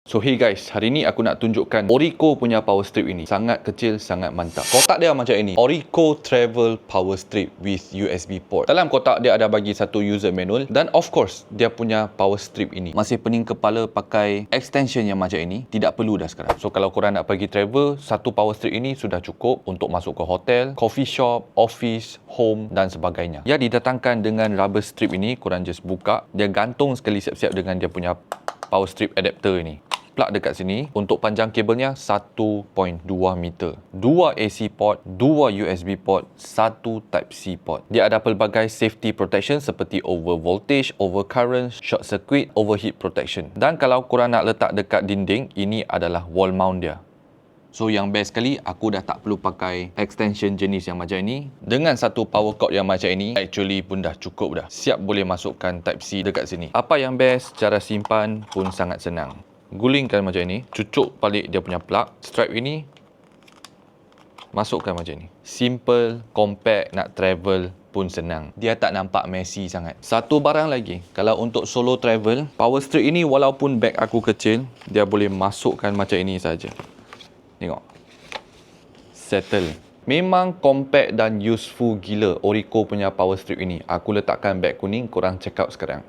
So hey guys, hari ni aku nak tunjukkan Orico punya power strip ini. Sangat kecil, sangat mantap. Kotak dia macam ini. Orico Travel Power Strip with USB port. Dalam kotak dia ada bagi satu user manual dan of course dia punya power strip ini. Masih pening kepala pakai extension yang macam ini, tidak perlu dah sekarang. So kalau korang nak pergi travel, satu power strip ini sudah cukup untuk masuk ke hotel, coffee shop, office, home dan sebagainya. Ia didatangkan dengan rubber strip ini, korang just buka. Dia gantung sekali siap-siap dengan dia punya power strip adapter ini. Plug dekat sini. Untuk panjang kabelnya 1.2 meter. 2 AC port, 2 USB port, 1 Type C port. Dia ada pelbagai safety protection seperti over voltage, over current, short circuit, overheat protection. Dan kalau korang nak letak dekat dinding, ini adalah wall mount dia. So yang best sekali, aku dah tak perlu pakai extension jenis yang macam ini. Dengan satu power cord yang macam ini, actually pun dah cukup dah. Siap boleh masukkan Type C dekat sini. Apa yang best, cara simpan pun sangat senang. Gulingkan macam ini, cucuk balik dia punya plug, stripe ini, masukkan macam ni. Simple, compact, nak travel pun senang. Dia tak nampak messy sangat. Satu barang lagi, kalau untuk solo travel, power strip ini walaupun bag aku kecil, dia boleh masukkan macam ini saja. Tengok. Settle. Memang compact dan useful gila Orico punya power strip ini. Aku letakkan bag kuning, korang check out sekarang.